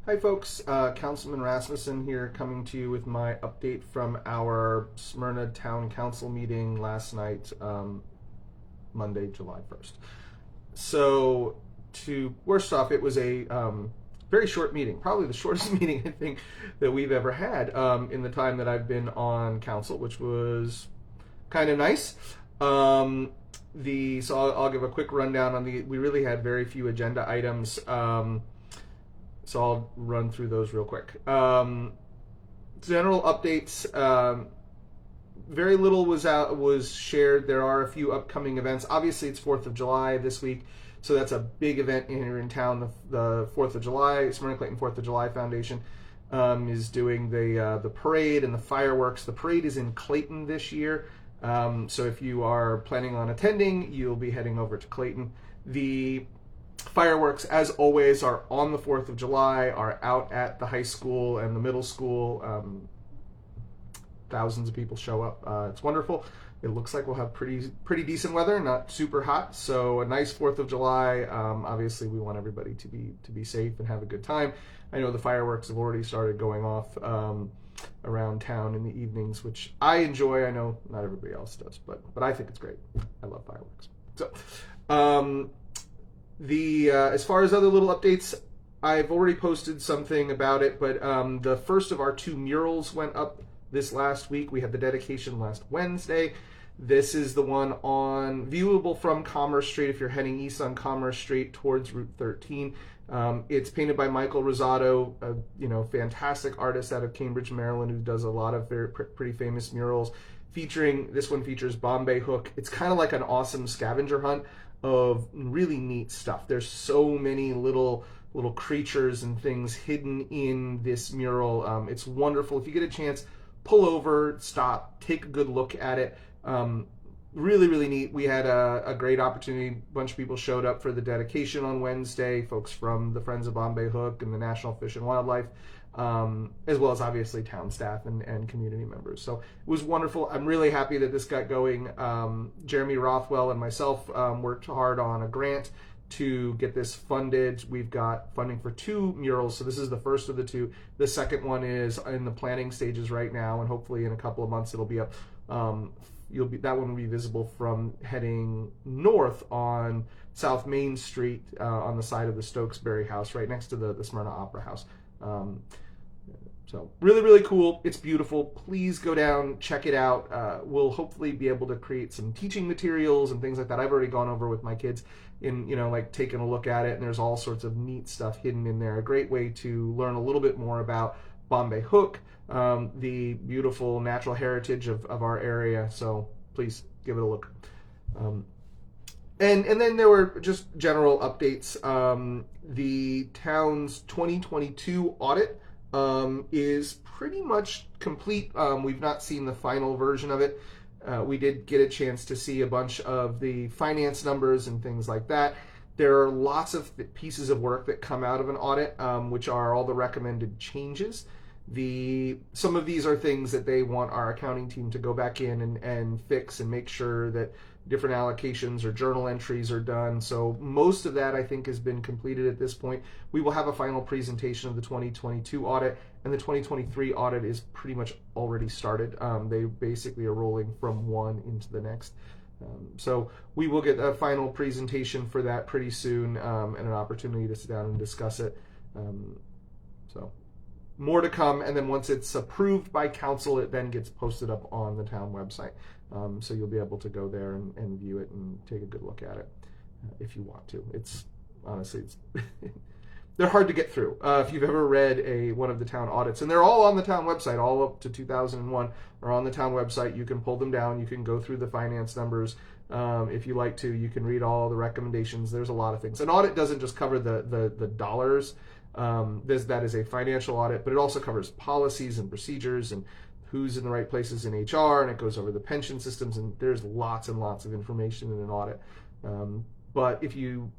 Hi folks, Councilman Rasmussen here coming to you with my update from our Smyrna Town Council meeting last night, Monday, July 1st. So, worst off, it was a very short meeting, probably the shortest meeting I think that we've ever had in the time that I've been on council, which was kind of nice. So I'll give a quick rundown on we really had very few agenda items. So I'll run through those real quick. General updates. Very little was shared. There are a few upcoming events. Obviously, it's 4th of July this week, so that's a big event here in town. The 4th of July, Smyrna Clayton 4th of July Foundation is doing the parade and the fireworks. The parade is in Clayton this year, so if you are planning on attending, you'll be heading over to Clayton. The fireworks, as always, are on the 4th of July, are out at the high school and the middle school. Thousands of people show up. It's wonderful. It looks like we'll have pretty decent weather, not super hot, so a nice 4th of July. Obviously, we want everybody to be safe and have a good time. I know the fireworks have already started going off around town in the evenings, which I enjoy. I know not everybody else does, but I think it's great. I love fireworks. So, as far as other little updates, I've already posted something about it, but the first of our 2 murals went up this last week. We had the dedication last Wednesday. This is the one viewable from Commerce Street if you're heading east on Commerce Street towards Route 13. It's painted by Michael Rosado, a fantastic artist out of Cambridge, Maryland, who does a lot of pretty famous murals. This one features Bombay Hook. It's kind of like an awesome scavenger hunt of really neat stuff. There's so many little creatures and things hidden in this mural. It's wonderful. If you get a chance, pull over, stop, take a good look at it. Really neat. We had a great opportunity. A bunch of people showed up for the dedication on Wednesday, folks from the Friends of Bombay Hook and the National Fish and Wildlife, as well as obviously town staff and community members. So it was wonderful. I'm really happy that this got going. Jeremy Rothwell and myself worked hard on a grant to get this funded. We've got funding for 2 murals, so this is the first of the 2. The second one is in the planning stages right now, and hopefully in a couple of months it'll be up. That one will be visible from heading north on South Main Street on the side of the Stokesbury House, right next to the Smyrna Opera House. So really cool. It's beautiful. Please go down, check it out. We'll hopefully be able to create some teaching materials and things like that. I've already gone over with my kids in, taking a look at it, and there's all sorts of neat stuff hidden in there. A great way to learn a little bit more about Bombay Hook, the beautiful natural heritage of our area. So please give it a look. And then there were just general updates. The town's 2022 audit is pretty much complete. We've not seen the final version of it. We did get a chance to see a bunch of the finance numbers and things like that. There are lots of pieces of work that come out of an audit, which are all the recommended changes. Some of these are things that they want our accounting team to go back in and fix and make sure that different allocations or journal entries are done. So most of that, I think, has been completed at this point. We will have a final presentation of the 2022 audit, and the 2023 audit is pretty much already started. They basically are rolling from one into the next. So we will get a final presentation for that pretty soon, and an opportunity to sit down and discuss it. So more to come, and then once it's approved by council, it then gets posted up on the town website. So you'll be able to go there and view it and take a good look at it if you want to. It's honestly, they're hard to get through. If you've ever read one of the town audits, and they're all on the town website, all up to 2001 are on the town website. You can pull them down. You can go through the finance numbers. If you like to, you can read all the recommendations. There's a lot of things. An audit doesn't just cover the dollars. That is a financial audit, but it also covers policies and procedures and who's in the right places in HR, and it goes over the pension systems, and there's lots and lots of information in an audit. But if you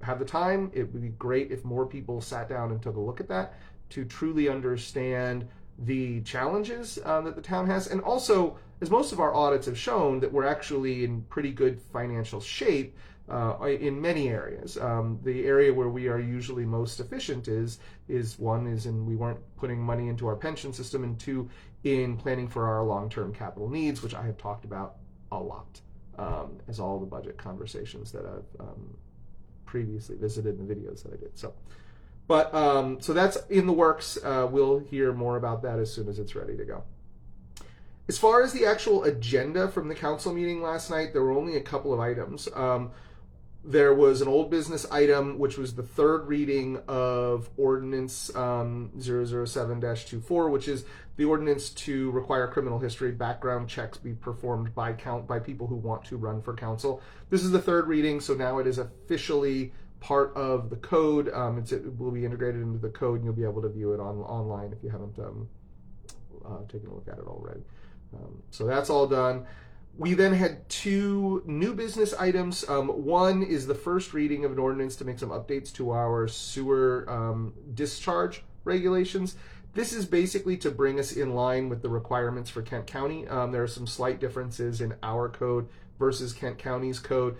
have the time, it would be great if more people sat down and took a look at that to truly understand the challenges that the town has, and also, as most of our audits have shown, that we're actually in pretty good financial shape. in many areas. The area where we are usually most efficient is in we weren't putting money into our pension system, and two, in planning for our long-term capital needs, which I have talked about a lot, as all the budget conversations that I've previously visited in the videos that I did. So that's in the works. We'll hear more about that as soon as it's ready to go. As far as the actual agenda from the council meeting last night, there were only a couple of items. There was an old business item, which was the third reading of Ordinance 007-24, which is the ordinance to require criminal history background checks be performed by people who want to run for council. This is the third reading, so now it is officially part of the code. It will be integrated into the code, and you'll be able to view it online if you haven't taken a look at it already. So that's all done. We then had two new business items. One is the first reading of an ordinance to make some updates to our sewer discharge regulations. This is basically to bring us in line with the requirements for Kent County. There are some slight differences in our code versus Kent County's code.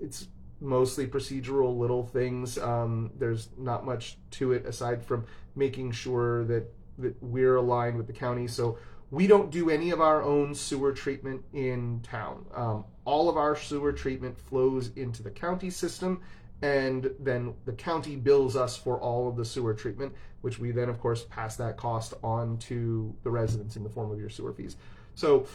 It's mostly procedural little things. There's not much to it aside from making sure that we're aligned with the county. So we don't do any of our own sewer treatment in town. All of our sewer treatment flows into the county system, and then the county bills us for all of the sewer treatment, which we then, of course, pass that cost on to the residents in the form of your sewer fees. So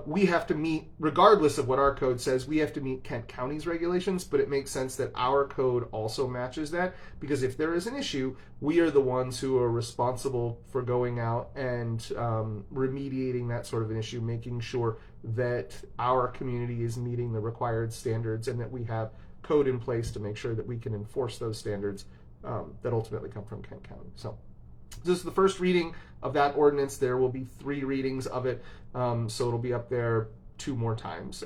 we have to meet, regardless of what our code says, we have to meet Kent County's regulations, but it makes sense that our code also matches that, because if there is an issue, we are the ones who are responsible for going out and remediating that sort of an issue, making sure that our community is meeting the required standards and that we have code in place to make sure that we can enforce those standards that ultimately come from Kent County. So this is the first reading of that ordinance. There will be 3 readings of it, so it'll be up there 2 more times.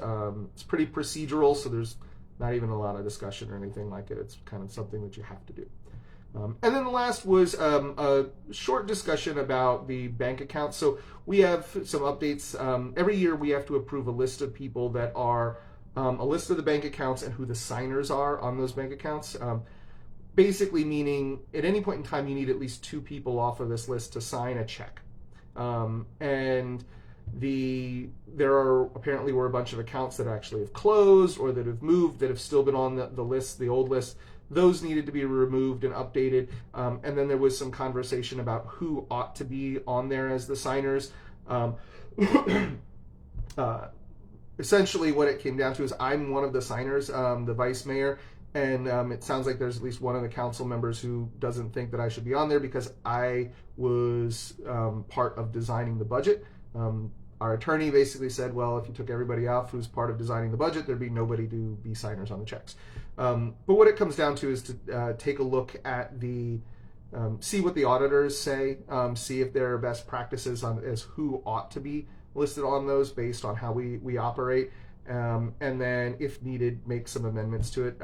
It's pretty procedural, so there's not even a lot of discussion or anything like it. It's kind of something that you have to do. And then the last was a short discussion about the bank accounts. So we have some updates. Every year we have to approve a list of people that are a list of the bank accounts and who the signers are on those bank accounts. Basically meaning at any point in time you need at least 2 people off of this list to sign a check. And there were a bunch of accounts that actually have closed or that have moved that have still been on the list, the old list. Those needed to be removed and updated. And then there was some conversation about who ought to be on there as the signers. Essentially what it came down to is I'm one of the signers, the vice mayor. And it sounds like there's at least one of the council members who doesn't think that I should be on there because I was part of designing the budget. Our attorney basically said, well, if you took everybody off who's part of designing the budget, there'd be nobody to be signers on the checks. But what it comes down to is to take a look at see what the auditors say, see if there are best practices as who ought to be listed on those based on how we operate. And then, if needed, make some amendments to it.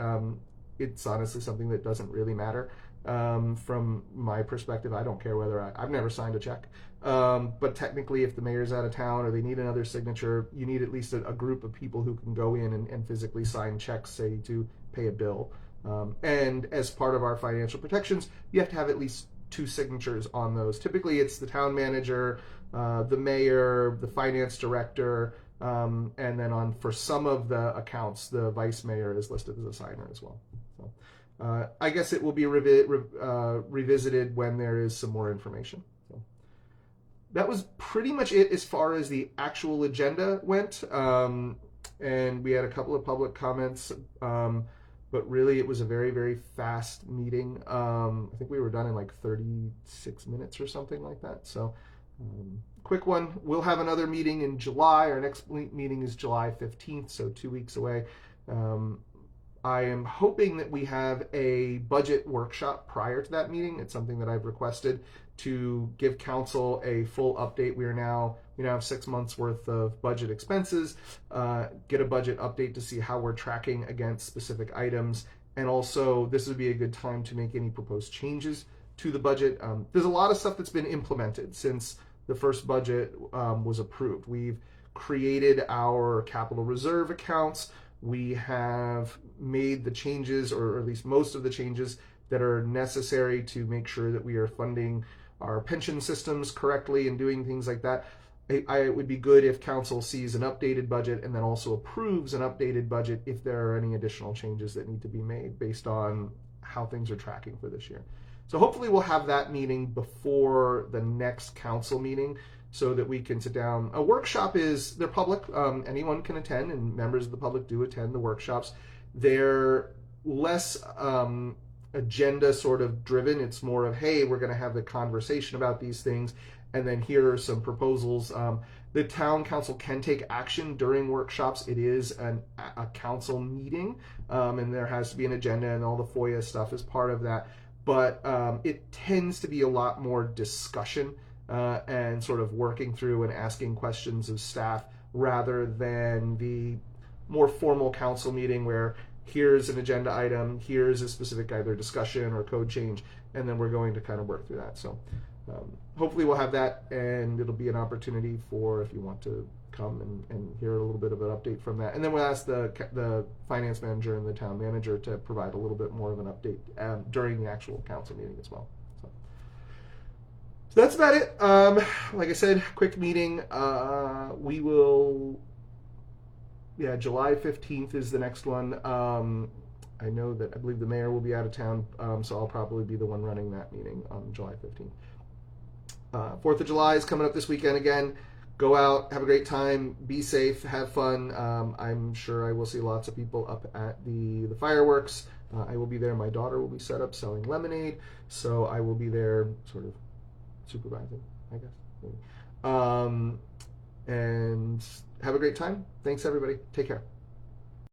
It's honestly something that doesn't really matter. From my perspective, I don't care whether I've never signed a check. But technically, if the mayor's out of town or they need another signature, you need at least a group of people who can go in and physically sign checks, say, to pay a bill. And as part of our financial protections, you have to have at least 2 signatures on those. Typically, it's the town manager, the mayor, the finance director, and then for some of the accounts, the vice mayor is listed as a signer as well. So I guess it will be revisited when there is some more information. So that was pretty much it as far as the actual agenda went. And we had a couple of public comments, but really it was a very, very fast meeting. I think we were done in like 36 minutes or something like that. So quick one. We'll have another meeting in July. Our next meeting is July 15th, so 2 weeks away. I am hoping that we have a budget workshop prior to that meeting. It's something that I've requested to give council a full update. We now have 6 months worth of budget expenses, get a budget update to see how we're tracking against specific items. And also this would be a good time to make any proposed changes to the budget. There's a lot of stuff that's been implemented since the first budget was approved. We've created our capital reserve accounts. We have made the changes, or at least most of the changes, that are necessary to make sure that we are funding our pension systems correctly and doing things like that. It would be good if council sees an updated budget and then also approves an updated budget if there are any additional changes that need to be made based on how things are tracking for this year. So hopefully we'll have that meeting before the next council meeting so that we can sit down. A workshop they're public. Anyone can attend, and members of the public do attend the workshops. They're less agenda sort of driven. It's more of, hey, we're going to have the conversation about these things, and then here are some proposals. The town council can take action during workshops. It is a council meeting, and there has to be an agenda, and all the FOIA stuff is part of that. But it tends to be a lot more discussion and sort of working through and asking questions of staff rather than the more formal council meeting where here's an agenda item, here's a specific either discussion or code change, and then we're going to kind of work through that. So hopefully we'll have that, and it'll be an opportunity for, if you want to come and hear a little bit of an update from that. And then we'll ask the finance manager and the town manager to provide a little bit more of an update during the actual council meeting as well. So that's about it. Like I said, quick meeting. We will, July 15th is the next one. I know that I believe the mayor will be out of town, so I'll probably be the one running that meeting on July 15th. 4th of July is coming up this weekend again. Go out, have a great time, be safe, have fun. I'm sure I will see lots of people up at the fireworks. I will be there. My daughter will be set up selling lemonade, so I will be there sort of supervising, I guess. And have a great time. Thanks, everybody. Take care.